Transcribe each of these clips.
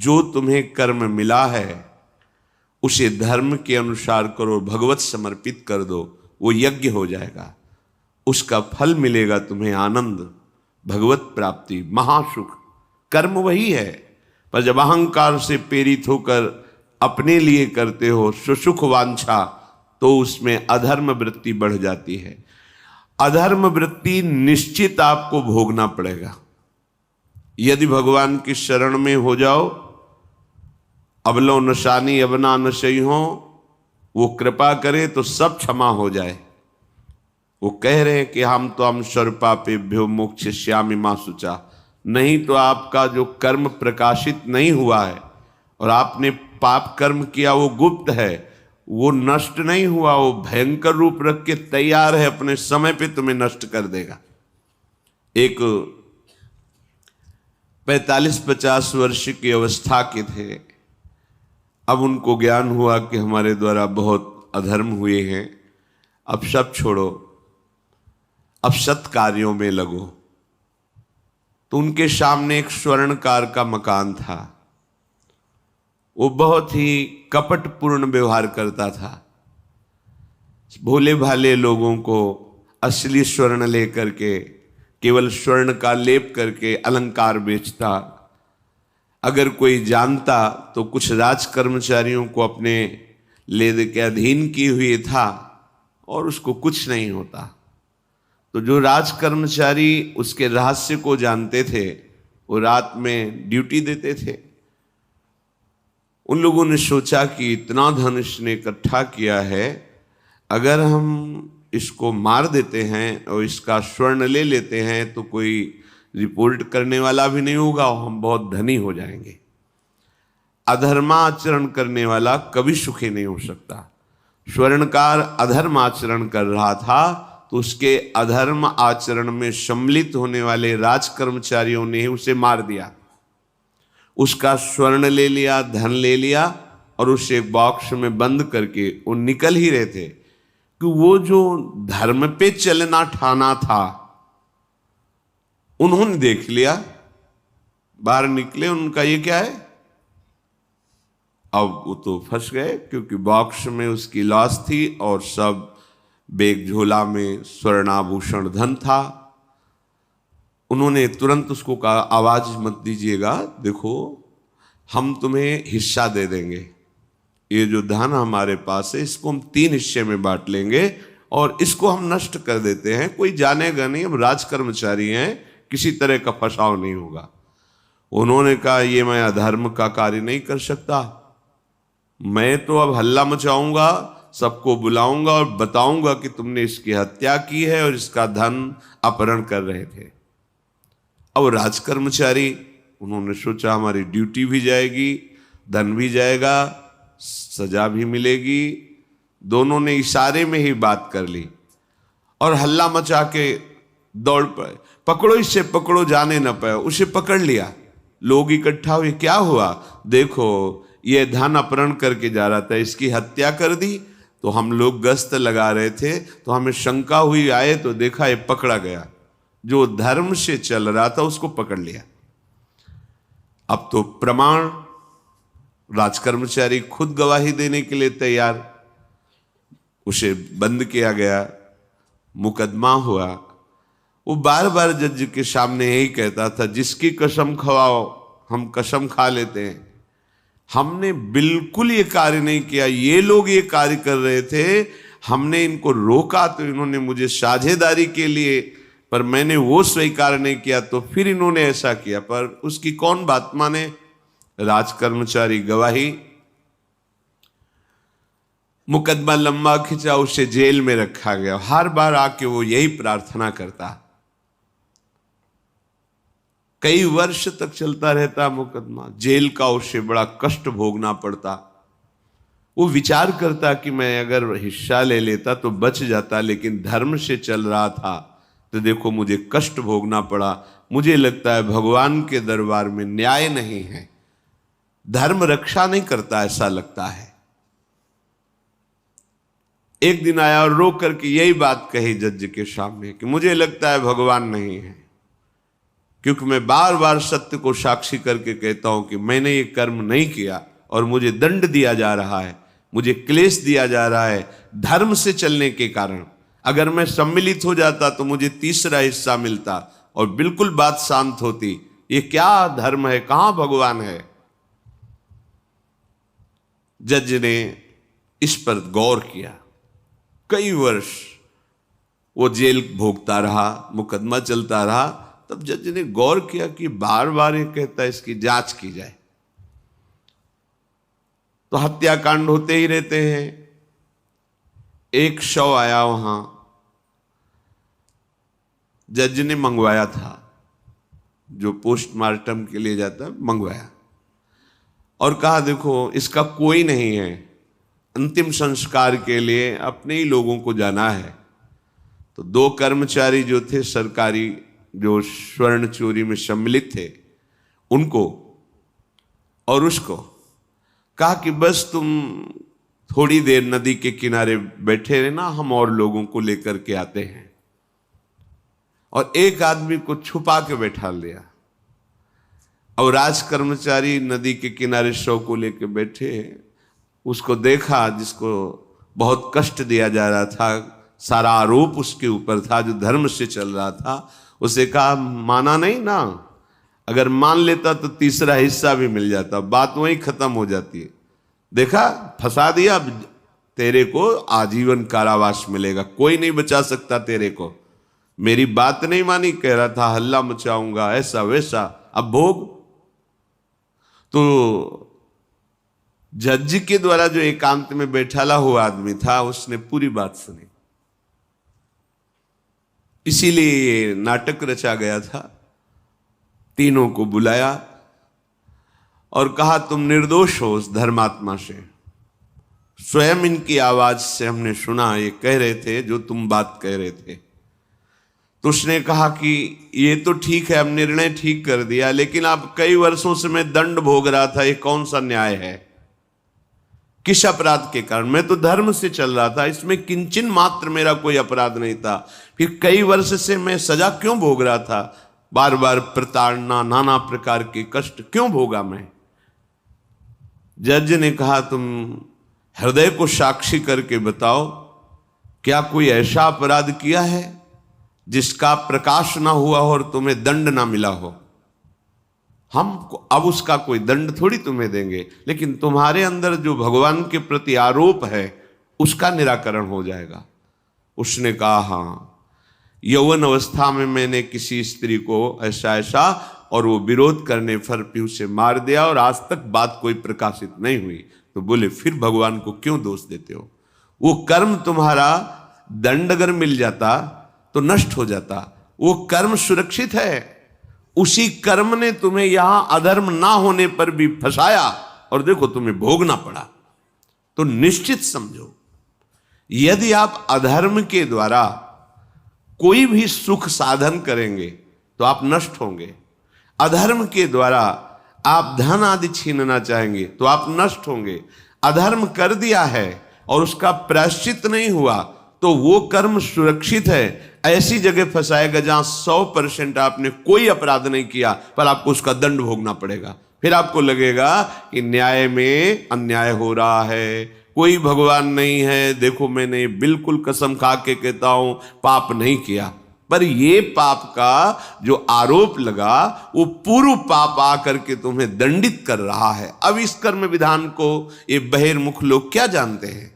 जो तुम्हें कर्म मिला है उसे धर्म के अनुसार करो, भगवत समर्पित कर दो, वो यज्ञ हो जाएगा, उसका फल मिलेगा तुम्हें आनंद, भगवत प्राप्ति, महासुख। कर्म वही है, पर जब अहंकार से प्रेरित होकर अपने लिए करते हो सुसुख वांछा, तो उसमें अधर्म वृत्ति बढ़ जाती है। अधर्म वृत्ति निश्चित आपको भोगना पड़ेगा। यदि भगवान की शरण में हो जाओ, अबलो नशानी अबना नशई हो, वो कृपा करे तो सब क्षमा हो जाए। वो कह रहे हैं कि हम तो हम सर्वपापेभ्यो मोक्षयिष्यामि मा शुचा। नहीं तो आपका जो कर्म प्रकाशित नहीं हुआ है और आपने पाप कर्म किया वो गुप्त है, वो नष्ट नहीं हुआ, वो भयंकर रूप रख के तैयार है, अपने समय पे तुम्हें नष्ट कर देगा। एक 45-50 वर्ष की अवस्था के थे, अब उनको ज्ञान हुआ कि हमारे द्वारा बहुत अधर्म हुए हैं, अब सब छोड़ो, अब सत् कार्यों में लगो। तो उनके सामने एक स्वर्णकार का मकान था। वो बहुत ही कपटपूर्ण व्यवहार करता था, भोले भाले लोगों को असली स्वर्ण लेकर के केवल स्वर्ण का लेप करके अलंकार बेचता। अगर कोई जानता तो कुछ राज कर्मचारियों को अपने ले के अधीन किए हुए था और उसको कुछ नहीं होता। तो जो राज कर्मचारी उसके रहस्य को जानते थे वो रात में ड्यूटी देते थे। उन लोगों ने सोचा कि इतना धन इसने इकट्ठा किया है, अगर हम इसको मार देते हैं और इसका स्वर्ण ले लेते हैं तो कोई रिपोर्ट करने वाला भी नहीं होगा और हम बहुत धनी हो जाएंगे। अधर्माचरण करने वाला कभी सुखी नहीं हो सकता। स्वर्णकार अधर्म आचरण कर रहा था तो उसके अधर्म आचरण में सम्मिलित होने वाले राज कर्मचारियों ने उसे मार दिया, उसका स्वर्ण ले लिया, धन ले लिया और उसे एक बॉक्स में बंद करके वो निकल ही रहे थे कि वो जो धर्म पे चलना ठाना था उन्होंने देख लिया। बाहर निकले, उनका ये क्या है, अब वो तो फंस गए क्योंकि बॉक्स में उसकी लाश थी और सब बैग झोला में स्वर्णाभूषण धन था। उन्होंने तुरंत उसको कहा, आवाज मत दीजिएगा, देखो हम तुम्हें हिस्सा दे देंगे, ये जो धन हमारे पास है इसको हम 3 हिस्से में बांट लेंगे और इसको हम नष्ट कर देते हैं, कोई जानेगा नहीं, हम राज कर्मचारी हैं, किसी तरह का फसाव नहीं होगा। उन्होंने कहा, ये मैं अधर्म का कार्य नहीं कर सकता, मैं तो अब हल्ला मचाऊंगा, सबको बुलाऊंगा और बताऊंगा कि तुमने इसकी हत्या की है और इसका धन अपहरण कर रहे थे। अब राज कर्मचारी, उन्होंने सोचा हमारी ड्यूटी भी जाएगी, धन भी जाएगा, सजा भी मिलेगी। दोनों ने इशारे में ही बात कर ली और हल्ला मचा के दौड़ पाए, पकड़ो इसे, पकड़ो, जाने न पाए। उसे पकड़ लिया, लोग इकट्ठा हुए, क्या हुआ, देखो ये धन अपहरण करके जा रहा था, इसकी हत्या कर दी। तो हम लोग गश्त लगा रहे थे तो हमें शंका हुई, आए तो देखा ये पकड़ा गया, जो धर्म से चल रहा था उसको पकड़ लिया। अब तो प्रमाण, राजकर्मचारी खुद गवाही देने के लिए तैयार, उसे बंद किया गया, मुकदमा हुआ। वो बार बार जज के सामने यही कहता था, जिसकी कसम खवाओ हम कसम खा लेते हैं, हमने बिल्कुल ये कार्य नहीं किया, ये लोग ये कार्य कर रहे थे, हमने इनको रोका तो इन्होंने मुझे साझेदारी के लिए, पर मैंने वो स्वीकार नहीं किया तो फिर इन्होंने ऐसा किया। पर उसकी कौन बात माने, राज कर्मचारी गवाही। मुकदमा लंबा खिंचा, उसे जेल में रखा गया। हर बार आके वो यही प्रार्थना करता, कई वर्ष तक चलता रहता मुकदमा, जेल का उसे बड़ा कष्ट भोगना पड़ता। वो विचार करता कि मैं अगर हिस्सा ले लेता तो बच जाता, लेकिन धर्म से चल रहा था तो देखो मुझे कष्ट भोगना पड़ा। मुझे लगता है भगवान के दरबार में न्याय नहीं है, धर्म रक्षा नहीं करता, ऐसा लगता है। एक दिन आया और रो करके यही बात कही जज के सामने कि मुझे लगता है भगवान नहीं है। क्योंकि मैं बार बार सत्य को साक्षी करके कहता हूं कि मैंने ये कर्म नहीं किया और मुझे दंड दिया जा रहा है, मुझे क्लेश दिया जा रहा है धर्म से चलने के कारण। अगर मैं सम्मिलित हो जाता तो मुझे तीसरा हिस्सा मिलता और बिल्कुल बात शांत होती। ये क्या धर्म है, कहां भगवान है? जज ने इस पर गौर किया। कई वर्ष वो जेल भोगता रहा, मुकदमा चलता रहा। तब जज ने गौर किया कि बार बार ये कहता है इसकी जांच की जाए, तो हत्याकांड होते ही रहते हैं। एक शव आया वहां, जज ने मंगवाया था, जो पोस्टमार्टम के लिए जाता है, मंगवाया और कहा देखो इसका कोई नहीं है, अंतिम संस्कार के लिए अपने ही लोगों को जाना है। तो 2 कर्मचारी जो थे सरकारी, जो स्वर्ण चोरी में सम्मिलित थे, उनको और उसको कहा कि बस तुम थोड़ी देर नदी के किनारे बैठे रहना, हम और लोगों को लेकर के आते हैं। और एक आदमी को छुपा के बैठा लिया और राज कर्मचारी नदी के किनारे शव को लेकर बैठे। उसको देखा जिसको बहुत कष्ट दिया जा रहा था, सारा आरोप उसके ऊपर था, जो धर्म से चल रहा था। उसे कहा माना नहीं ना, अगर मान लेता तो तीसरा हिस्सा भी मिल जाता, बात वहीं खत्म हो जाती है। देखा, फंसा दिया, तेरे को आजीवन कारावास मिलेगा, कोई नहीं बचा सकता तेरे को। मेरी बात नहीं मानी, कह रहा था हल्ला मचाऊंगा, ऐसा वैसा, अब भोग। तो जज के द्वारा जो एकांत में बैठाला हुआ आदमी था, उसने पूरी बात सुनी। इसीलिए ये नाटक रचा गया था। तीनों को बुलाया और कहा तुम निर्दोष हो उस धर्मात्मा से। स्वयं इनकी आवाज से हमने सुना, ये कह रहे थे जो तुम बात कह रहे थे। तो उसने कहा कि ये तो ठीक है, अब निर्णय ठीक कर दिया, लेकिन अब कई वर्षों से मैं दंड भोग रहा था, ये कौन सा न्याय है? किस अपराध के कारण? मैं तो धर्म से चल रहा था, इसमें किंचन मात्र मेरा कोई अपराध नहीं था। फिर कई वर्ष से मैं सजा क्यों भोग रहा था? बार बार प्रताड़ना, नाना प्रकार के कष्ट क्यों भोगा मैं? जज ने कहा तुम हृदय को साक्षी करके बताओ, क्या कोई ऐसा अपराध किया है जिसका प्रकाश ना हुआ हो और तुम्हें दंड ना मिला हो? हम अब उसका कोई दंड थोड़ी तुम्हें देंगे, लेकिन तुम्हारे अंदर जो भगवान के प्रति आरोप है उसका निराकरण हो जाएगा। उसने कहा हाँ, यौवन अवस्था में मैंने किसी स्त्री को ऐसा ऐसा, और वो विरोध करने पर भी उसे मार दिया और आज तक बात कोई प्रकाशित नहीं हुई। तो बोले फिर भगवान को क्यों दोष देते हो? वो कर्म तुम्हारा दंड अगर मिल जाता तो नष्ट हो जाता, वो कर्म सुरक्षित है। उसी कर्म ने तुम्हें यहां अधर्म ना होने पर भी फंसाया और देखो तुम्हें भोगना पड़ा। तो निश्चित समझो, यदि आप अधर्म के द्वारा कोई भी सुख साधन करेंगे तो आप नष्ट होंगे। अधर्म के द्वारा आप धन आदि छीनना चाहेंगे तो आप नष्ट होंगे। अधर्म कर दिया है और उसका प्रायश्चित नहीं हुआ तो वो कर्म सुरक्षित है। ऐसी जगह फंसाएगा जहां 100% आपने कोई अपराध नहीं किया पर आपको उसका दंड भोगना पड़ेगा। फिर आपको लगेगा कि न्याय में अन्याय हो रहा है, कोई भगवान नहीं है। देखो मैंने बिल्कुल कसम खा के कहता हूं पाप नहीं किया, पर ये पाप का जो आरोप लगा वो पूर्व पाप आकर के तुम्हें दंडित कर रहा है। अब इस कर्म विधान को ये बहिर्मुख लोग क्या जानते हैं?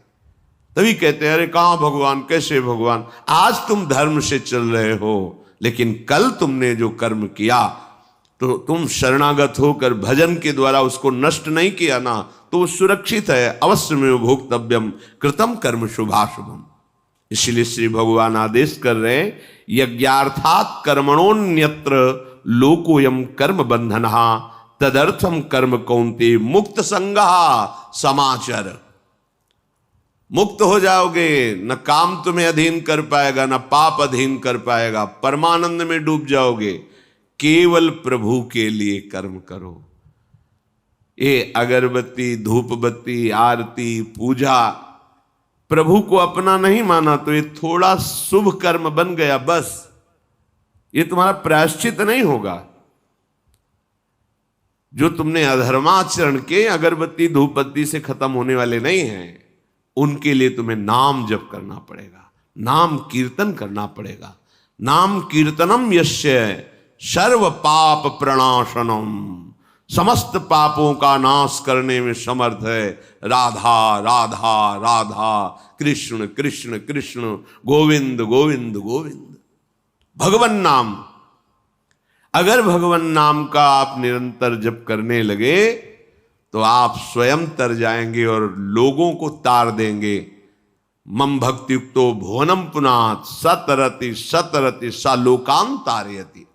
तभी कहते हैं अरे कहां भगवान, कैसे भगवान? आज तुम धर्म से चल रहे हो, लेकिन कल तुमने जो कर्म किया तो तुम शरणागत होकर भजन के द्वारा उसको नष्ट नहीं किया ना, तो वो सुरक्षित है। अवश्य में भोक्तव्यम कृतम कर्म शुभाशुभम। इसलिए श्री भगवान आदेश कर रहे हैं यज्ञार्थात कर्मणोन्यत्र लोकोयम कर्म बंधनहा तदर्थम कर्म कौन्ते मुक्त संगहा समाचर। मुक्त हो जाओगे, न काम तुम्हें अधीन कर पाएगा, न पाप अधीन कर पाएगा, परमानंद में डूब जाओगे। केवल प्रभु के लिए कर्म करो। ये अगरबत्ती, धूप बत्ती, आरती, पूजा प्रभु को अपना नहीं माना तो ये थोड़ा शुभ कर्म बन गया, बस ये तुम्हारा प्रायश्चित नहीं होगा। जो तुमने अधर्माचरण के अगरबत्ती धूपबत्ती से खत्म होने वाले नहीं हैं, उनके लिए तुम्हें नाम जप करना पड़ेगा, नाम कीर्तन करना पड़ेगा। नाम कीर्तनम यस्य सर्व पाप प्रणाशनम, समस्त पापों का नाश करने में समर्थ है। राधा राधा राधा, कृष्ण कृष्ण कृष्ण, गोविंद गोविंद गोविंद। भगवन नाम, अगर भगवन नाम का आप निरंतर जप करने लगे तो आप स्वयं तर जाएंगे और लोगों को तार देंगे। मम भक्तियुक्तो भुवनम पुनात् सतरति सतरति सा लोकान तारयति।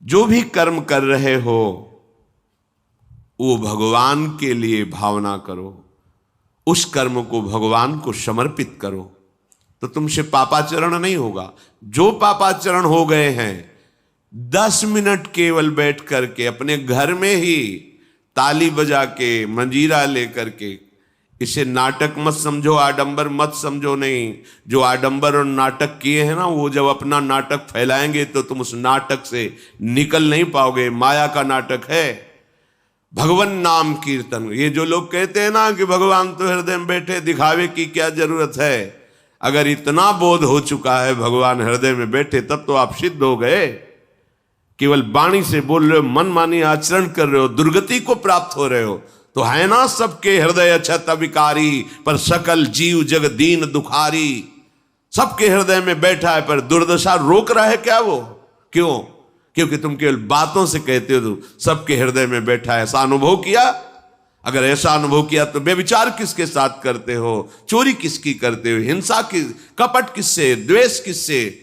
जो भी कर्म कर रहे हो वो भगवान के लिए भावना करो, उस कर्म को भगवान को समर्पित करो, तो तुमसे पापाचरण नहीं होगा। जो पापाचरण हो गए हैं 10 मिनट केवल बैठ करके अपने घर में ही ताली बजा के मंजीरा लेकर के, इसे नाटक मत समझो, आडंबर मत समझो। नहीं, जो आडंबर और नाटक किए हैं ना, वो जब अपना नाटक फैलाएंगे तो तुम उस नाटक से निकल नहीं पाओगे। माया का नाटक है। भगवान नाम कीर्तन, ये जो लोग कहते हैं ना कि भगवान तो हृदय में बैठे, दिखावे की क्या जरूरत है। अगर इतना बोध हो चुका है भगवान हृदय में बैठे, तब तो आप सिद्ध हो गए। केवल वाणी से बोल रहे हो, मन मानी आचरण कर रहे हो, दुर्गति को प्राप्त हो रहे हो, तो है ना सबके हृदय अछत विकारी, पर सकल जीव जग दीन दुखारी। सबके हृदय में बैठा है, पर दुर्दशा रोक रहा है क्या वो? क्यों? क्योंकि तुम केवल बातों से कहते हो सबके हृदय में बैठा है। ऐसा अनुभव किया? अगर ऐसा अनुभव किया तो व्यभिचार किसके साथ करते हो, चोरी किसकी करते हो, हिंसा की, कपट किससे, द्वेष किससे?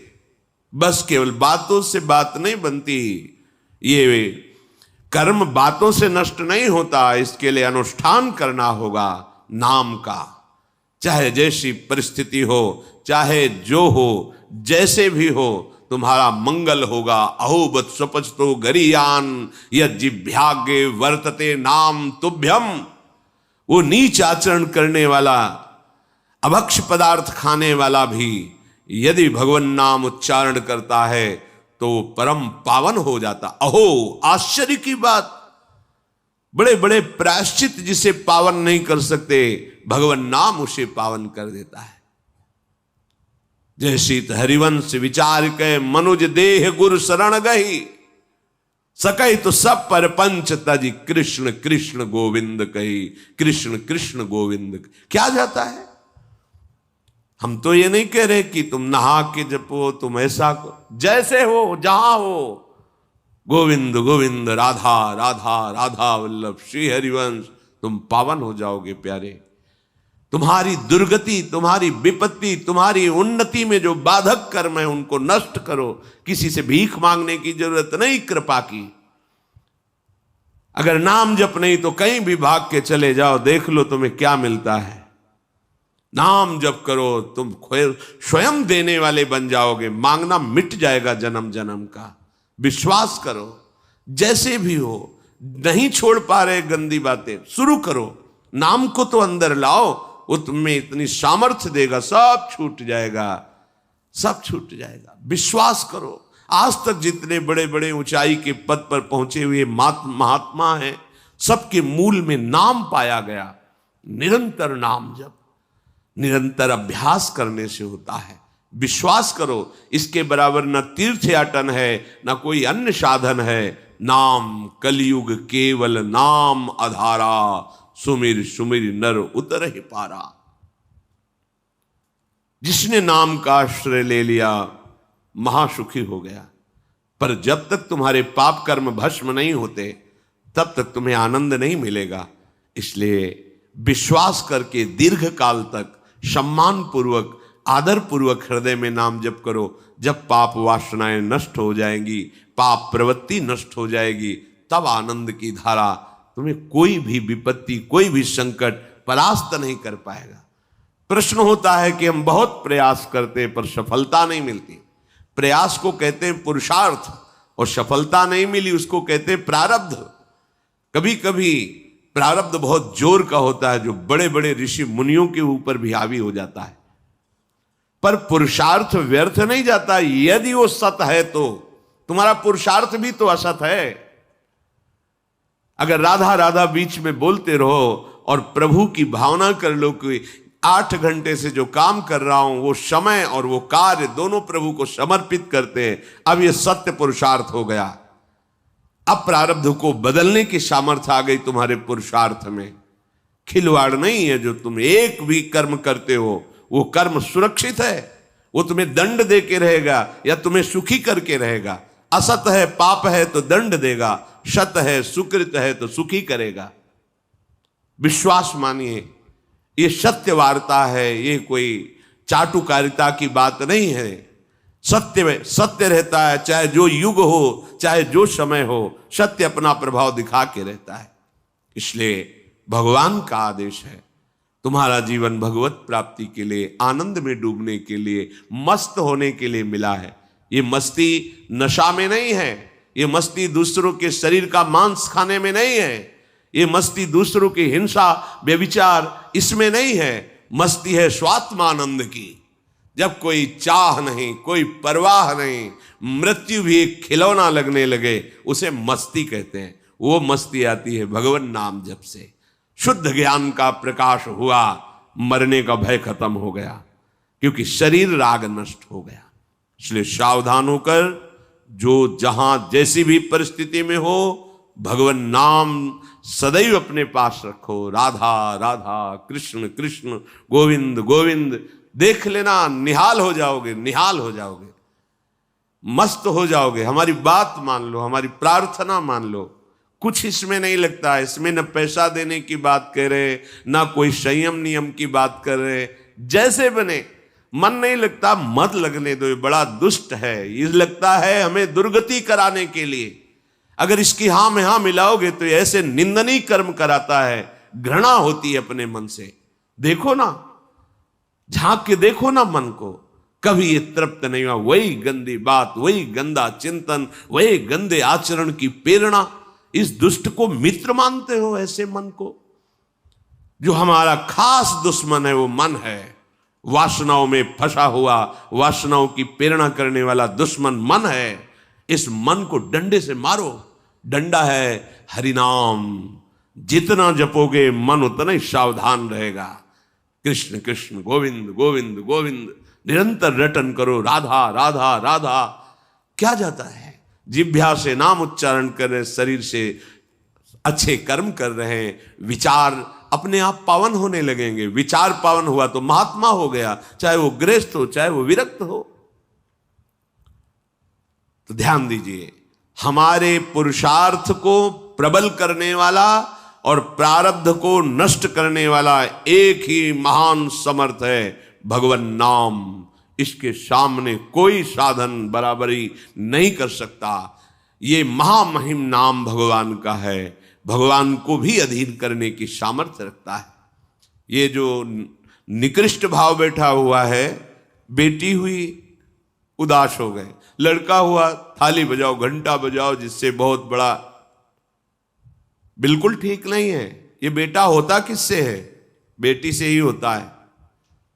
बस केवल बातों से बात नहीं बनती। ये कर्म बातों से नष्ट नहीं होता, इसके लिए अनुष्ठान करना होगा नाम का। चाहे जैसी परिस्थिति हो, चाहे जो हो, जैसे भी हो, तुम्हारा मंगल होगा। अहोबत स्वपचतो गरीयान यज्जिभ्यागे वर्तते नाम तुभ्यम। वो नीच आचरण करने वाला, अभक्ष पदार्थ खाने वाला भी यदि भगवान नाम उच्चारण करता है तो परम पावन हो जाता। अहो, आश्चर्य की बात! बड़े बड़े प्रायश्चित जिसे पावन नहीं कर सकते, भगवान नाम उसे पावन कर देता है। जय शीत हरिवंश विचार के मनुज देह गुरु शरण गही, सकई तो सब पर पंच तज कृष्ण कृष्ण गोविंद कही। कृष्ण कृष्ण गोविंद क्या जाता है? हम तो ये नहीं कह रहे कि तुम नहा के जपो, तुम ऐसा जैसे हो, जहां हो, गोविंद गोविंद, राधा राधा राधा वल्लभ श्री हरिवंश, तुम पावन हो जाओगे प्यारे। तुम्हारी दुर्गति, तुम्हारी विपत्ति, तुम्हारी उन्नति में जो बाधक कर्म है उनको नष्ट करो। किसी से भीख मांगने की जरूरत नहीं, कृपा की। अगर नाम जप नहीं तो कहीं भी भाग के चले जाओ, देख लो तुम्हें क्या मिलता है। नाम जप करो, तुम स्वयं देने वाले बन जाओगे। मांगना मिट जाएगा जन्म जन्म का। विश्वास करो, जैसे भी हो। नहीं छोड़ पा रहे गंदी बातें, शुरू करो। नाम को तो अंदर लाओ, वो तुम्हें इतनी सामर्थ्य देगा, सब छूट जाएगा, सब छूट जाएगा। विश्वास करो। आज तक जितने बड़े बड़े ऊंचाई के पद पर पहुंचे हुए महात्मा हैं, सबके मूल में नाम पाया गया। निरंतर नाम जप, निरंतर अभ्यास करने से होता है। विश्वास करो, इसके बराबर न तीर्थयाटन है, न कोई अन्य साधन है। नाम कलयुग केवल नाम आधारा, सुमिर सुमिर नर उतर ही पारा। जिसने नाम का आश्रय ले लिया महासुखी हो गया। पर जब तक तुम्हारे पाप कर्म भस्म नहीं होते, तब तक तुम्हें आनंद नहीं मिलेगा। इसलिए विश्वास करके दीर्घ काल तक सम्मान पूर्वक, आदर पूर्वक हृदय में नाम जप करो। जब पाप वासनाएं नष्ट हो जाएंगी, पाप प्रवृत्ति नष्ट हो जाएगी, तब आनंद की धारा, तुम्हें कोई भी विपत्ति, कोई भी संकट परास्त नहीं कर पाएगा। प्रश्न होता है कि हम बहुत प्रयास करते पर सफलता नहीं मिलती। प्रयास को कहते हैं पुरुषार्थ, और सफलता नहीं मिली उसको कहते हैं प्रारब्ध। कभी कभी प्रारब्ध बहुत जोर का होता है, जो बड़े बड़े ऋषि मुनियों के ऊपर भी हावी हो जाता है। पर पुरुषार्थ व्यर्थ नहीं जाता। यदि वो सत है तो, तुम्हारा पुरुषार्थ भी तो असत है। अगर राधा राधा बीच में बोलते रहो और प्रभु की भावना कर लो कि 8 घंटे से जो काम कर रहा हूं वो समय और वो कार्य दोनों प्रभु को समर्पित करते हैं, अब ये सत्य पुरुषार्थ हो गया। अब प्रारब्ध को बदलने की सामर्थ्य आ गई तुम्हारे पुरुषार्थ में। खिलवाड़ नहीं है जो तुम एक भी कर्म करते हो, वो कर्म सुरक्षित है, वो तुम्हें दंड दे के रहेगा या तुम्हें सुखी करके रहेगा। असत है, पाप है तो दंड देगा, सत है, सुकृत है तो सुखी करेगा। विश्वास मानिए, ये सत्य वार्ता है, ये कोई चाटुकारिता की बात नहीं है। सत्य में सत्य रहता है, चाहे जो युग हो, चाहे जो समय हो, सत्य अपना प्रभाव दिखा के रहता है। इसलिए भगवान का आदेश है, तुम्हारा जीवन भगवत प्राप्ति के लिए, आनंद में डूबने के लिए, मस्त होने के लिए मिला है। ये मस्ती नशा में नहीं है, ये मस्ती दूसरों के शरीर का मांस खाने में नहीं है, ये मस्ती दूसरों की हिंसा व्यभिचार इसमें नहीं है। मस्ती है स्वात्मानंद की। जब कोई चाह नहीं, कोई परवाह नहीं, मृत्यु भी एक खिलौना लगने लगे, उसे मस्ती कहते हैं। वो मस्ती आती है भगवान नाम जप से। शुद्ध ज्ञान का प्रकाश हुआ, मरने का भय खत्म हो गया, क्योंकि शरीर राग नष्ट हो गया। इसलिए सावधान होकर जो जहां जैसी भी परिस्थिति में हो, भगवान नाम सदैव अपने पास रखो। राधा राधा, कृष्ण कृष्ण, गोविंद गोविंद। देख लेना, निहाल हो जाओगे, निहाल हो जाओगे, मस्त हो जाओगे। हमारी बात मान लो, हमारी प्रार्थना मान लो, कुछ इसमें नहीं लगता है। इसमें न पैसा देने की बात कर रहे, ना कोई संयम नियम की बात कर रहे। जैसे बने, मन नहीं लगता, मत लगने दो, ये बड़ा दुष्ट है। ये लगता है हमें दुर्गति कराने के लिए। अगर इसकी हाँ में हाँ मिलाओगे तो ऐसे निंदनीय कर्म कराता है, घृणा होती है अपने मन से। देखो ना, झांक के देखो ना मन को, कभी ये तृप्त नहीं हुआ। वही गंदी बात, वही गंदा चिंतन, वही गंदे आचरण की प्रेरणा। इस दुष्ट को मित्र मानते हो, ऐसे मन को। जो हमारा खास दुश्मन है वो मन है। वासनाओं में फंसा हुआ, वासनाओं की प्रेरणा करने वाला दुश्मन मन है। इस मन को डंडे से मारो। डंडा है हरिनाम। जितना जपोगे मन उतना ही सावधान रहेगा। कृष्ण कृष्ण, गोविंद गोविंद गोविंद, निरंतर रटन करो। राधा राधा राधा। क्या जाता है? जिह्वा से नाम उच्चारण कर रहे, शरीर से अच्छे कर्म कर रहे हैं, विचार अपने आप पावन होने लगेंगे। विचार पावन हुआ तो महात्मा हो गया, चाहे वो गृहस्थ हो, चाहे वो विरक्त हो। तो ध्यान दीजिए, हमारे पुरुषार्थ को प्रबल करने वाला और प्रारब्ध को नष्ट करने वाला एक ही महान समर्थ है, भगवान नाम। इसके सामने कोई साधन बराबरी नहीं कर सकता। ये महामहिम नाम भगवान का है, भगवान को भी अधीन करने की सामर्थ्य रखता है। ये जो निकृष्ट भाव बैठा हुआ है, बेटी हुई उदास हो गए, लड़का हुआ थाली बजाओ, घंटा बजाओ, जिससे बहुत बड़ा, बिल्कुल ठीक नहीं है। ये बेटा होता किससे है? बेटी से ही होता है।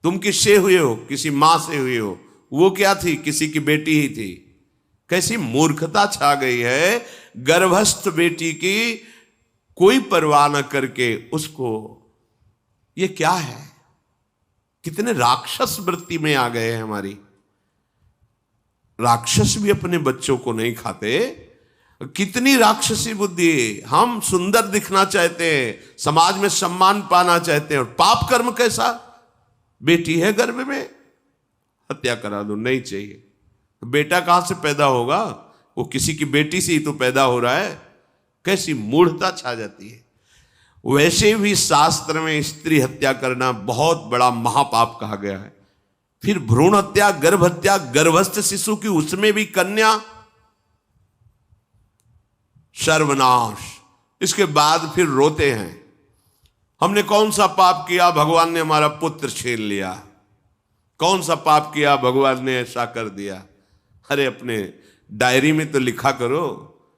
तुम किससे हुए हो? किसी मां से हुए हो। वो क्या थी? किसी की बेटी ही थी। कैसी मूर्खता छा गई है, गर्भस्थ बेटी की कोई परवाह न करके उसको। ये क्या है? कितने राक्षस वृत्ति में आ गए हैं हमारी। राक्षस भी अपने बच्चों को नहीं खाते। कितनी राक्षसी बुद्धि। हम सुंदर दिखना चाहते हैं, समाज में सम्मान पाना चाहते हैं, और पाप कर्म कैसा? बेटी है गर्भ में, हत्या करा दो, नहीं चाहिए। तो बेटा कहां से पैदा होगा? वो किसी की बेटी से ही तो पैदा हो रहा है। कैसी मूढ़ता छा जाती है। वैसे भी शास्त्र में स्त्री हत्या करना बहुत बड़ा महापाप कहा गया है। फिर भ्रूण हत्या, गर्भ हत्या, गर्भस्थ शिशु की, उसमें भी कन्या, सर्वनाश। इसके बाद फिर रोते हैं, हमने कौन सा पाप किया, भगवान ने हमारा पुत्र छीन लिया। कौन सा पाप किया, भगवान ने ऐसा कर दिया। अरे अपने डायरी में तो लिखा करो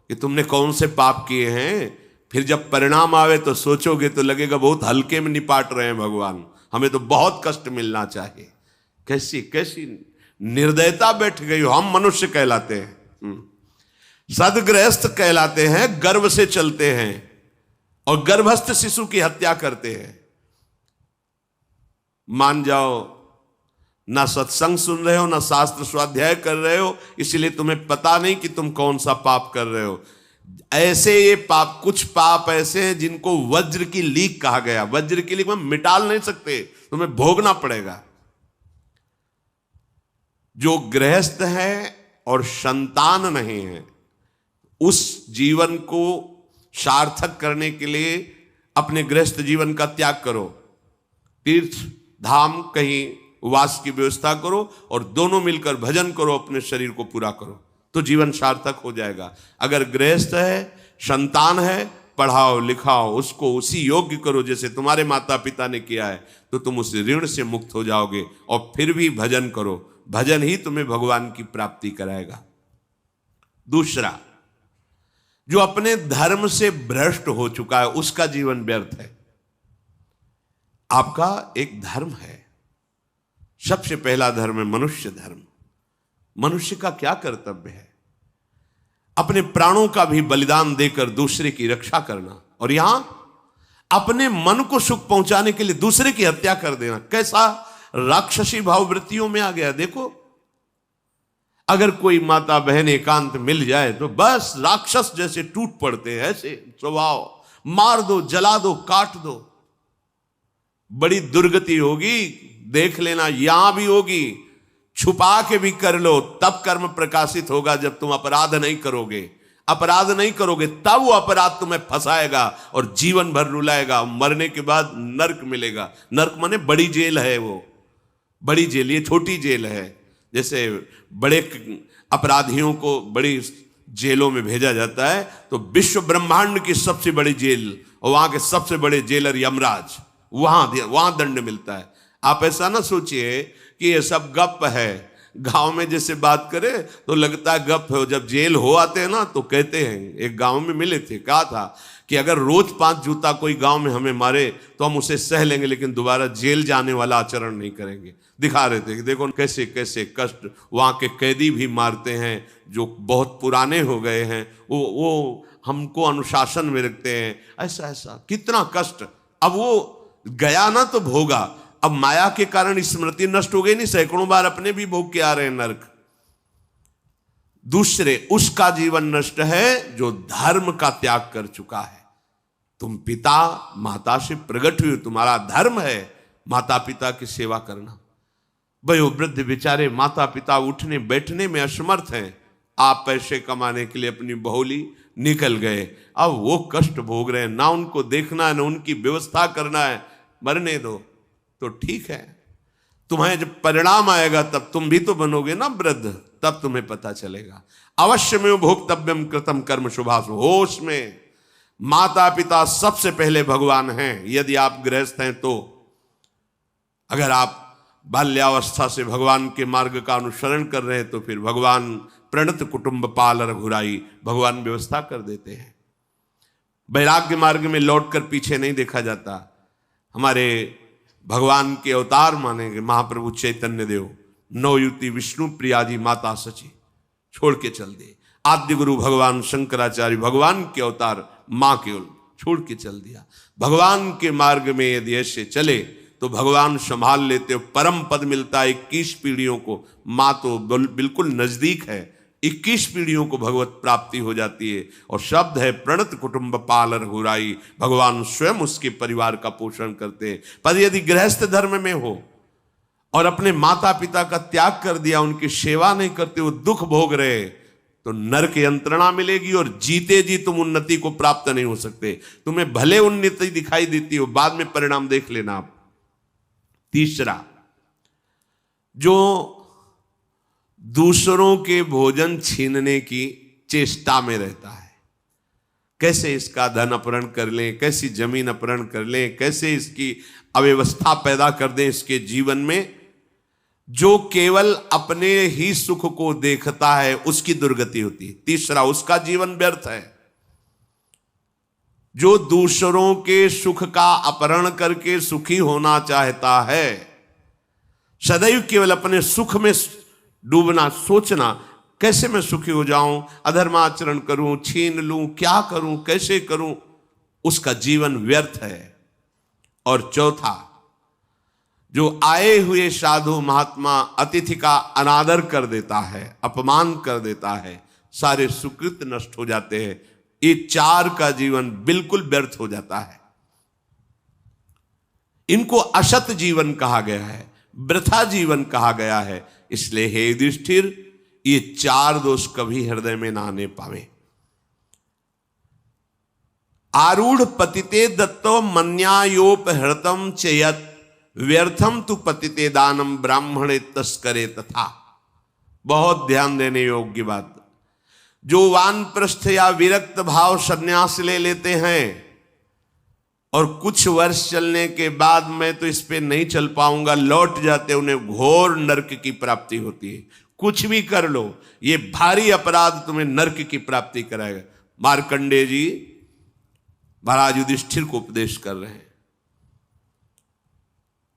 कि तुमने कौन से पाप किए हैं। फिर जब परिणाम आवे तो सोचोगे तो लगेगा बहुत हल्के में निपाट रहे हैं भगवान, हमें तो बहुत कष्ट मिलना चाहिए। कैसी कैसी निर्दयता बैठ गई हो। हम मनुष्य कहलाते हैं, सदगृहस्थ कहलाते हैं, गर्व से चलते हैं। और गर्भस्थ शिशु की हत्या करते हैं। मान जाओ, ना सत्संग सुन रहे हो, ना शास्त्र स्वाध्याय कर रहे हो, इसलिए तुम्हें पता नहीं कि तुम कौन सा पाप कर रहे हो। ऐसे ये पाप, कुछ पाप ऐसे हैं जिनको वज्र की लीक कहा गया। वज्र की लीक में मिटाल नहीं सकते, तुम्हें भोगना पड़ेगा। जो गृहस्थ है और संतान नहीं है, उस जीवन को सार्थक करने के लिए अपने गृहस्थ जीवन का त्याग करो, तीर्थ धाम कहीं वास की व्यवस्था करो और दोनों मिलकर भजन करो, अपने शरीर को पूरा करो, तो जीवन सार्थक हो जाएगा। अगर गृहस्थ है, संतान है, पढ़ाओ लिखाओ, उसको उसी योग्य करो जैसे तुम्हारे माता पिता ने किया है, तो तुम उस ऋण से मुक्त हो जाओगे। और फिर भी भजन करो, भजन ही तुम्हें भगवान की प्राप्ति कराएगा। दूसरा, जो अपने धर्म से भ्रष्ट हो चुका है, उसका जीवन व्यर्थ है। आपका एक धर्म है, सबसे पहला धर्म है मनुष्य धर्म। मनुष्य का क्या कर्तव्य है? अपने प्राणों का भी बलिदान देकर दूसरे की रक्षा करना, और यहां अपने मन को सुख पहुंचाने के लिए दूसरे की हत्या कर देना। कैसा राक्षसी भाववृत्तियों में आ गया। देखो, अगर कोई माता बहन एकांत मिल जाए तो बस राक्षस जैसे टूट पड़ते हैं, ऐसे स्वभाव, मार दो, जला दो, काट दो। बड़ी दुर्गति होगी, देख लेना, यहां भी होगी। छुपा के भी कर लो, तब कर्म प्रकाशित होगा। जब तुम अपराध नहीं करोगे, अपराध नहीं करोगे, तब वो अपराध तुम्हें फंसाएगा और जीवन भर रुलाएगा। मरने के बाद नर्क मिलेगा। नर्क माने बड़ी जेल है, वो बड़ी जेल, ये छोटी जेल है। जैसे बड़े अपराधियों को बड़ी जेलों में भेजा जाता है, तो विश्व ब्रह्मांड की सबसे बड़ी जेल और वहां के सबसे बड़े जेलर यमराज, वहां दंड मिलता है। आप ऐसा ना सोचिए कि ये सब गप है। गांव में जैसे बात करे तो लगता है गप है, जब जेल हो आते हैं ना तो कहते हैं। एक गांव में मिले थे, कहा था कि अगर रोज 5 जूता कोई गांव में हमें मारे तो हम उसे सह लेंगे, लेकिन दोबारा जेल जाने वाला आचरण नहीं करेंगे। दिखा रहे थे कि देखो कैसे कैसे कष्ट वहां के कैदी भी मारते हैं जो बहुत पुराने हो गए हैं, वो हमको अनुशासन में रखते हैं। ऐसा ऐसा कितना कष्ट। अब वो गया ना तो भोगा, अब माया के कारण स्मृति नष्ट हो गई नहीं, सैकड़ों बार अपने भी भोग के आ रहे हैं नरक। दूसरे, उसका जीवन नष्ट है जो धर्म का त्याग कर चुका है। तुम पिता माता से प्रकट हुए, तुम्हारा धर्म है माता पिता की सेवा करना। वयोवृद्ध बेचारे माता पिता उठने बैठने में असमर्थ हैं, आप पैसे कमाने के लिए अपनी बहुली निकल गए, अब वो कष्ट भोग रहे हैं। ना उनको देखना है, ना उनकी व्यवस्था करना है, मरने दो तो ठीक है। तुम्हें जब परिणाम आएगा तब तुम भी तो बनोगे ना वृद्ध, तब तुम्हें पता चलेगा। अवश्य में भोक्तव्यम कृतम कर्म शुभाशु। होश में, माता पिता सबसे पहले भगवान हैं यदि आप गृहस्थ हैं तो। अगर आप बाल्यावस्था से भगवान के मार्ग का अनुसरण कर रहे हैं तो फिर भगवान प्रणत कुटुंब पाल रघुराई, भगवान व्यवस्था कर देते हैं। वैराग्य मार्ग में लौटकर पीछे नहीं देखा जाता। हमारे भगवान के अवतार मानेंगे महाप्रभु चैतन्य देव, नवयुति विष्णु प्रियाजी माता सची छोड़ के चल दिए। आद्य गुरु भगवान शंकराचार्य भगवान के अवतार मां केवल छोड़ के चल दिया। भगवान के मार्ग में यदि ऐसे चले तो भगवान संभाल लेते हो। परम पद मिलता है 21 पीढ़ियों को। मां तो बिल्कुल नजदीक है, 21 पीढ़ियों को भगवत प्राप्ति हो जाती है। और शब्द है प्रणत कुटुंब पाल रघुराई, भगवान स्वयं उसके परिवार का पोषण करते हैं। पर यदि गृहस्थ धर्म में हो और अपने माता पिता का त्याग कर दिया, उनकी सेवा नहीं करते, वो दुख भोग रहे, तो नरक यंत्रणा मिलेगी और जीते जी तुम उन्नति को प्राप्त नहीं हो सकते। तुम्हें भले उन्नति दिखाई देती हो, बाद में परिणाम देख लेना आप। तीसरा, जो दूसरों के भोजन छीनने की चेष्टा में रहता है, कैसे इसका धन अपहरण कर लें, कैसी जमीन अपहरण कर लें, कैसे इसकी अव्यवस्था पैदा कर दें इसके जीवन में, जो केवल अपने ही सुख को देखता है उसकी दुर्गति होती है। तीसरा, उसका जीवन व्यर्थ है। जो दूसरों के सुख का अपहरण करके सुखी होना चाहता है, सदैव केवल अपने सुख में डूबना, सोचना कैसे मैं सुखी हो जाऊं, अधर्माचरण करूं, छीन लूं, क्या करूं, कैसे करूं, उसका जीवन व्यर्थ है। और चौथा, जो आए हुए साधु महात्मा अतिथि का अनादर कर देता है, अपमान कर देता है, सारे सुकृत नष्ट हो जाते हैं। ये चार का जीवन बिल्कुल व्यर्थ हो जाता है। इनको असत जीवन कहा गया है, वृथा जीवन कहा गया है। इसलिए हे युधिष्ठिर, ये चार दोष कभी हृदय में ना आने पावे। आरूढ़ पतिते दत्तो मन्यायोपहृतम चयत व्यर्थम तु पतिते दानम ब्राह्मणे तस्करे तथा। बहुत ध्यान देने योग्य बात। जो वानप्रस्थ या विरक्त भाव संन्यास ले लेते हैं और कुछ वर्ष चलने के बाद मैं तो इस पे नहीं चल पाऊंगा लौट जाते, उन्हें घोर नरक की प्राप्ति होती है। कुछ भी कर लो, ये भारी अपराध तुम्हें नरक की प्राप्ति कराएगा। मार्कंडेय जी महाराज युधिष्ठिर को उपदेश कर रहे हैं।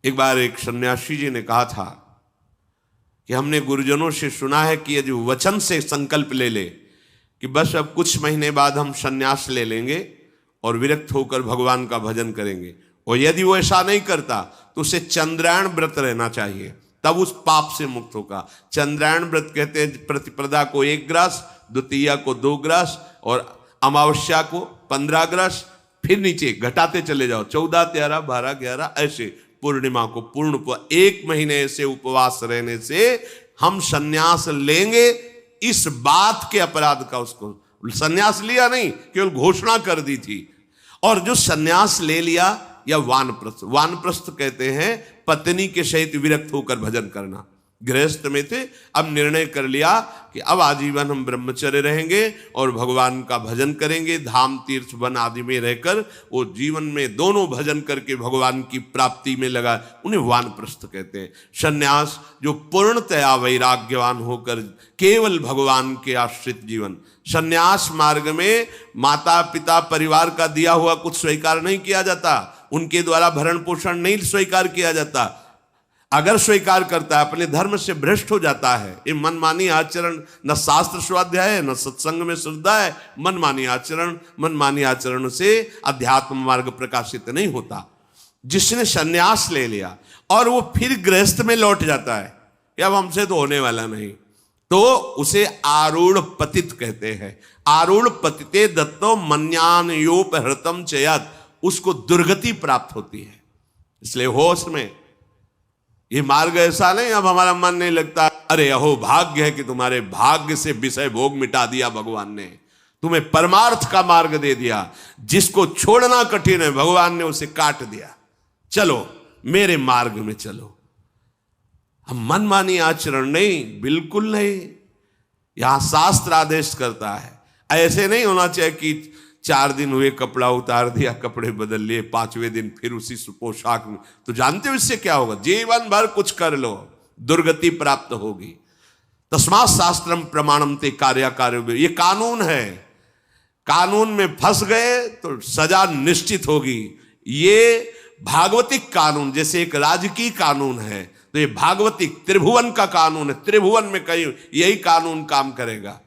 एक बार एक सन्यासी जी ने कहा था कि हमने गुरुजनों से सुना है कि यदि वचन से संकल्प ले ले कि बस अब कुछ महीने बाद हम सन्यास ले लेंगे और विरक्त होकर भगवान का भजन करेंगे, और यदि वो ऐसा नहीं करता तो उसे चंद्रायण व्रत रहना चाहिए, तब उस पाप से मुक्त होगा। चंद्रायण व्रत कहते हैं प्रतिपदा को 1 ग्रास, द्वितीया को 2 ग्रास और अमावस्या को 15 ग्रास, फिर नीचे घटाते चले जाओ 14, 13, 12, 11 ऐसे पूर्णिमा को पूर्ण 1 महीने से उपवास रहने से हम सन्यास लेंगे। इस बात के अपराध का उसको सन्यास लिया नहीं, केवल घोषणा कर दी थी। और जो सन्यास ले लिया या वानप्रस्थ, वानप्रस्थ कहते हैं पत्नी के सहित विरक्त होकर भजन करना। गृहस्थ में थे, अब निर्णय कर लिया कि अब आजीवन हम ब्रह्मचर्य रहेंगे और भगवान का भजन करेंगे, धाम तीर्थ वन आदि में रहकर वो जीवन में दोनों भजन करके भगवान की प्राप्ति में लगा, उन्हें वानप्रस्थ कहते हैं। सन्यास जो पूर्णतया वैराग्यवान होकर केवल भगवान के आश्रित जीवन। सन्यास मार्ग में माता पिता परिवार का दिया हुआ कुछ स्वीकार नहीं किया जाता, उनके द्वारा भरण पोषण नहीं स्वीकार किया जाता। अगर स्वीकार करता है अपने धर्म से भ्रष्ट हो जाता है। ये मनमानी आचरण, न शास्त्र स्वाध्याय है न सत्संग में श्रद्धा है। मनमानी आचरण से अध्यात्म मार्ग प्रकाशित नहीं होता। जिसने सन्यास ले लिया और वो फिर गृहस्थ में लौट जाता है कि अब हमसे तो होने वाला नहीं, तो उसे आरूढ़ पतित कहते हैं। आरूढ़ पतिते दत्तो मन्यानयोपहृतम चयत, उसको दुर्गति प्राप्त होती है। इसलिए होश में ये मार्ग ऐसा नहीं अब हमारा मन नहीं लगता, अरे अहो भाग्य है कि तुम्हारे भाग्य से विषय भोग मिटा दिया भगवान ने, तुम्हें परमार्थ का मार्ग दे दिया। जिसको छोड़ना कठिन है भगवान ने उसे काट दिया, चलो मेरे मार्ग में चलो। हम मनमानी आचरण नहीं, बिल्कुल नहीं। यहां शास्त्र आदेश करता है। ऐसे नहीं होना चाहिए कि 4 दिन हुए कपड़ा उतार दिया, कपड़े बदल लिए, 5वें दिन फिर उसी पोशाक में। तो जानते हो इससे क्या होगा? जीवन भर कुछ कर लो, दुर्गति प्राप्त होगी। तस्मात् शास्त्रम प्रमाणम ते कार्य, ये कानून है। कानून में फंस गए तो सजा निश्चित होगी। ये भागवतिक कानून जैसे एक राजकीय कानून है, तो ये भागवतिक त्रिभुवन का कानून है। त्रिभुवन में कहीं यही कानून काम करेगा।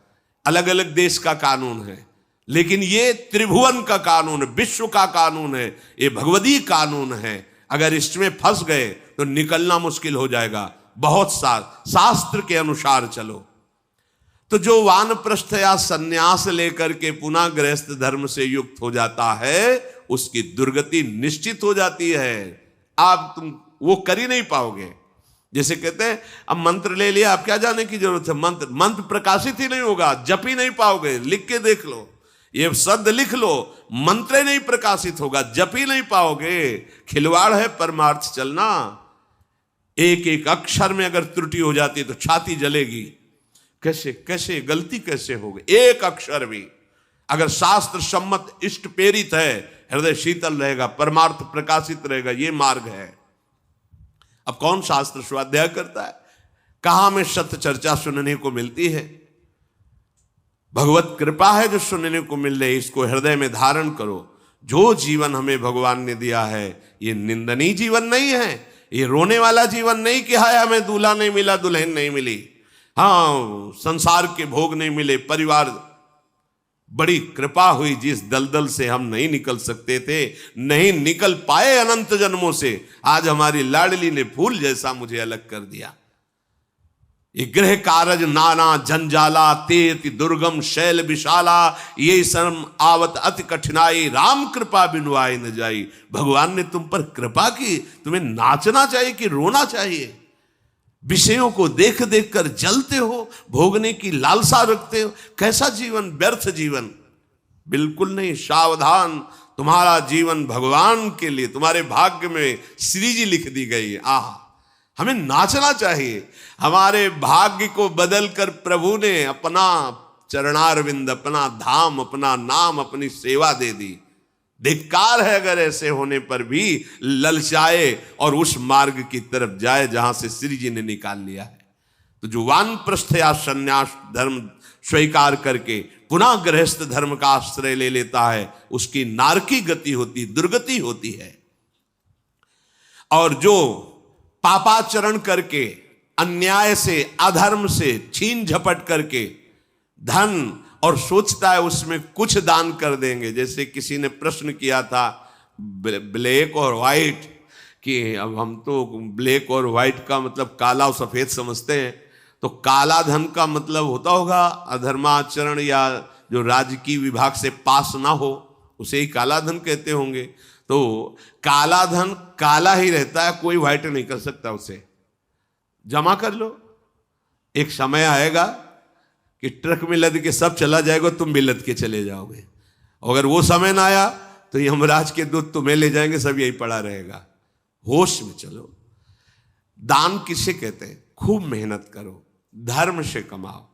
अलग अलग देश का कानून है, लेकिन ये त्रिभुवन का कानून है, विश्व का कानून है, ये भगवदीय कानून है। अगर इसमें फंस गए तो निकलना मुश्किल हो जाएगा। बहुत शास्त्र के अनुसार चलो। तो जो वानप्रस्थ या सन्यास लेकर के पुनः गृहस्थ धर्म से युक्त हो जाता है, उसकी दुर्गति निश्चित हो जाती है। आप तुम वो कर ही नहीं पाओगे। जैसे कहते हैं अब मंत्र ले लिया, अब क्या जाने की जरूरत है। मंत्र प्रकाशित ही नहीं होगा, जप ही नहीं पाओगे। लिख के देख लो, ये शब्द लिख लो, मंत्र नहीं प्रकाशित होगा, जप ही नहीं पाओगे। खिलवाड़ है परमार्थ चलना। एक एक अक्षर में अगर त्रुटि हो जाती है तो छाती जलेगी। कैसे गलती कैसे होगी? एक अक्षर भी अगर शास्त्र सम्मत इष्ट प्रेरित है, हृदय शीतल रहेगा, परमार्थ प्रकाशित रहेगा। ये मार्ग है। अब कौन शास्त्र स्वाध्याय करता है? कहां में सत्य चर्चा सुनने को मिलती है? भगवत कृपा है जो सुनने को मिल रही, इसको हृदय में धारण करो। जो जीवन हमें भगवान ने दिया है ये निंदनीय जीवन नहीं है, ये रोने वाला जीवन नहीं कि हाय हमें दूल्हा नहीं मिला, दुल्हन नहीं मिली, हाँ संसार के भोग नहीं मिले, परिवार बड़ी कृपा हुई, जिस दलदल से हम नहीं निकल सकते थे, नहीं निकल पाए अनंत जन्मों से, आज हमारी लाडली ने फूल जैसा मुझे अलग कर दिया। ये गृह कारज नाना जंजाला, तेति दुर्गम शैल विशाला, ये शर्म आवत अति कठिनाई, राम कृपा बिनु आए न जाई। भगवान ने तुम पर कृपा की, तुम्हें नाचना चाहिए कि रोना चाहिए? विषयों को देख देख कर जलते हो, भोगने की लालसा रखते हो, कैसा जीवन, व्यर्थ जीवन। बिल्कुल नहीं, सावधान, तुम्हारा जीवन भगवान के लिए, तुम्हारे भाग्य में श्री जी लिख दी गई है। आह, हमें नाचना चाहिए। हमारे भाग्य को बदल कर प्रभु ने अपना चरणारविंद, अपना धाम, अपना नाम, अपनी सेवा दे दी। धिक्कार है अगर ऐसे होने पर भी ललचाए और उस मार्ग की तरफ जाए जहां से श्री जी ने निकाल लिया है। तो जो वानप्रस्थ या संन्यास धर्म स्वीकार करके पुनः गृहस्थ धर्म का आश्रय ले लेता है, उसकी नारकी गति होती, दुर्गति होती है। और जो पापाचरण करके, अन्याय से, अधर्म से छीन झपट करके धन, और सोचता है उसमें कुछ दान कर देंगे। जैसे किसी ने प्रश्न किया था ब्लैक और व्हाइट, कि अब हम तो ब्लैक और व्हाइट का मतलब काला और सफेद समझते हैं, तो काला धन का मतलब होता होगा अधर्माचरण या जो राजकीय विभाग से पास ना हो, उसे ही काला धन कहते होंगे। तो काला धन काला ही रहता है, कोई व्हाइट नहीं कर सकता उसे। जमा कर लो, एक समय आएगा कि ट्रक में लद के सब चला जाएगा, तुम भी लद के चले जाओगे। अगर वो समय ना आया तो यमराज के दूत तुम्हें ले जाएंगे, सब यही पड़ा रहेगा। होश में चलो। दान किसे कहते हैं? खूब मेहनत करो, धर्म से कमाओ,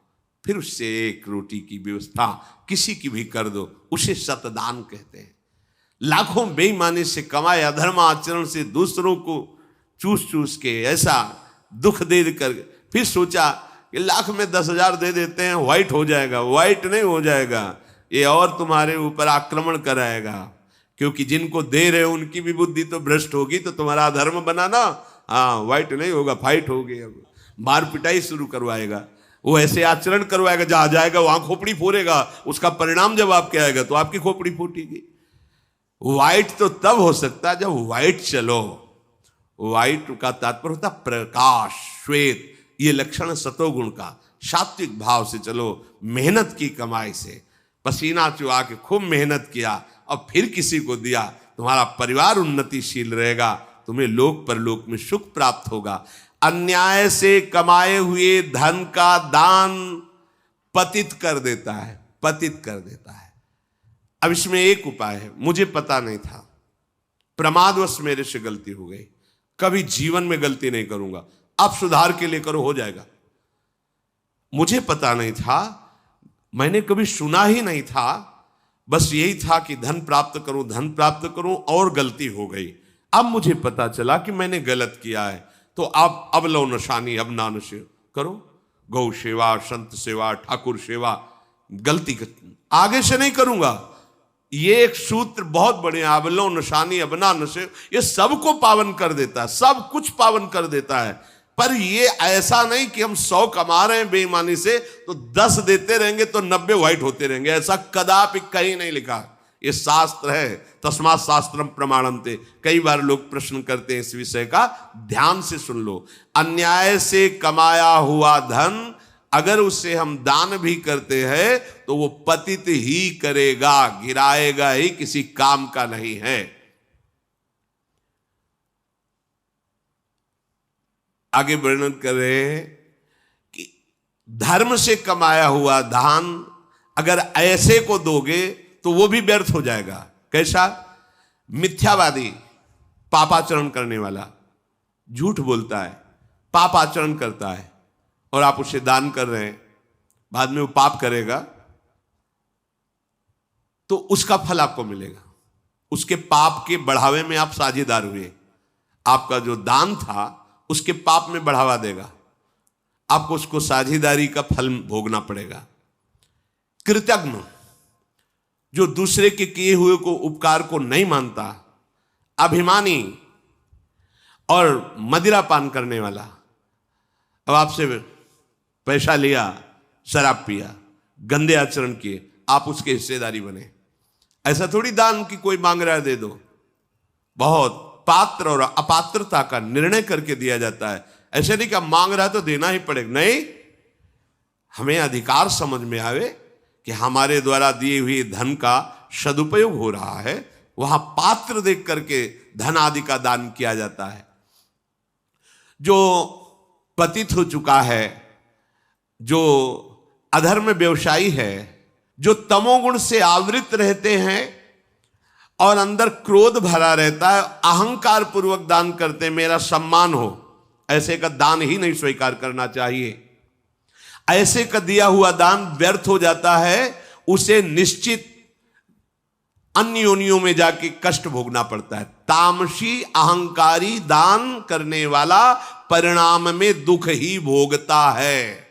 फिर उससे एक रोटी की व्यवस्था किसी की भी कर दो, उसे सतदान कहते हैं। लाखों बेईमानी से कमाए, अधर्म आचरण से दूसरों को चूस चूस के ऐसा दुख दे कर, फिर सोचा कि लाख में 10,000 दे देते हैं, व्हाइट हो जाएगा। व्हाइट नहीं हो जाएगा, ये और तुम्हारे ऊपर आक्रमण कराएगा, क्योंकि जिनको दे रहे हो उनकी भी बुद्धि तो भ्रष्ट होगी, तो तुम्हारा अधर्म बनाना, हाँ, व्हाइट नहीं होगा, फाइट होगी। अब मार पिटाई शुरू करवाएगा, वो ऐसे आचरण करवाएगा, जहां जाएगा वहां खोपड़ी फोड़ेगा, उसका परिणाम जब आपके आएगा तो आपकी खोपड़ी फूटेगी। व्हाइट तो तब हो सकता है जब व्हाइट चलो। व्हाइट का तात्पर्य होता प्रकाश, श्वेत, ये लक्षण सतोगुण का। सात्विक भाव से चलो, मेहनत की कमाई से, पसीना चुहा के खूब मेहनत किया और फिर किसी को दिया, तुम्हारा परिवार उन्नतिशील रहेगा, तुम्हें लोक परलोक में सुख प्राप्त होगा। अन्याय से कमाए हुए धन का दान पतित कर देता है, पतित कर देता है। अब इसमें एक उपाय है, मुझे पता नहीं था, प्रमादवश मेरे से गलती हो गई, कभी जीवन में गलती नहीं करूंगा, अब सुधार के लिए करो, हो जाएगा। मुझे पता नहीं था, मैंने कभी सुना ही नहीं था, बस यही था कि धन प्राप्त करूं, धन प्राप्त करूं, और गलती हो गई। अब मुझे पता चला कि मैंने गलत किया है, तो अब लो नशानी, अब ना नशे करो, गौ सेवा, संत सेवा, ठाकुर सेवा, गलती आगे से नहीं करूंगा। ये एक सूत्र बहुत बढ़िया, अब लो नशानी अब ना नशे, ये सबको पावन कर देता है, सब कुछ पावन कर देता है। पर ये ऐसा नहीं कि हम 100 कमा रहे हैं बेईमानी से तो 10 देते रहेंगे तो 90 व्हाइट होते रहेंगे, ऐसा कदापि कहीं नहीं लिखा। ये शास्त्र है, तस्मात् शास्त्रम प्रमाणन्ते। कई बार लोग प्रश्न करते हैं इस विषय का, ध्यान से सुन लो। अन्याय से कमाया हुआ धन अगर उसे हम दान भी करते हैं तो वो पतित ही करेगा, गिराएगा ही, किसी काम का नहीं है। आगे वर्णन कर रहे हैं कि धर्म से कमाया हुआ दान अगर ऐसे को दोगे तो वो भी व्यर्थ हो जाएगा। कैसा? मिथ्यावादी, पापाचरण करने वाला, झूठ बोलता है, पापाचरण करता है, और आप उसे दान कर रहे हैं, बाद में वो पाप करेगा तो उसका फल आपको मिलेगा। उसके पाप के बढ़ावे में आप साझेदार हुए, आपका जो दान था उसके पाप में बढ़ावा देगा, आपको उसको साझेदारी का फल भोगना पड़ेगा। कृतज्ञ, जो दूसरे के किए हुए को उपकार को नहीं मानता, अभिमानी और मदिरा पान करने वाला, अब आपसे पैसा लिया, शराब पिया, गंदे आचरण किए, आप उसके हिस्सेदारी बने। ऐसा थोड़ी दान की कोई मांग रहा है दे दो, बहुत पात्र और अपात्रता का निर्णय करके दिया जाता है। ऐसे नहीं कि मांग रहा है तो देना ही पड़ेगा, नहीं, हमें अधिकार समझ में आवे कि हमारे द्वारा दिए हुए धन का सदुपयोग हो रहा है, वहां पात्र देख करके धन आदि का दान किया जाता है। जो पतित हो चुका है, जो अधर्म व्यवसायी है, जो तमोगुण से आवृत रहते हैं और अंदर क्रोध भरा रहता है, अहंकार पूर्वक दान करते मेरा सम्मान हो, ऐसे का दान ही नहीं स्वीकार करना चाहिए। ऐसे का दिया हुआ दान व्यर्थ हो जाता है, उसे निश्चित अन्य योनियों में जाके कष्ट भोगना पड़ता है। तामसी अहंकारी दान करने वाला परिणाम में दुख ही भोगता है।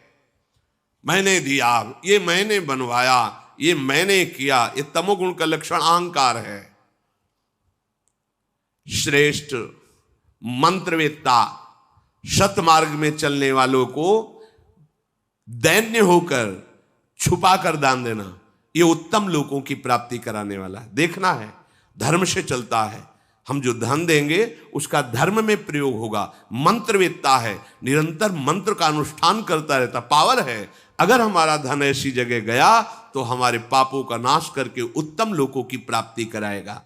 मैंने दिया, ये मैंने बनवाया, ये मैंने किया, ये तमोगुण का लक्षण अहंकार है। श्रेष्ठ मंत्रवेत्ता सतमार्ग में चलने वालों को दैन्य होकर छुपा कर दान देना, ये उत्तम लोगों की प्राप्ति कराने वाला है। देखना है, धर्म से चलता है। हम जो धन देंगे उसका धर्म में प्रयोग होगा। मंत्रवेत्ता है, निरंतर मंत्र का अनुष्ठान करता रहता, पावर है। अगर हमारा धन ऐसी जगह गया तो हमारे पापों का नाश करके उत्तम लोगों की प्राप्ति कराएगा।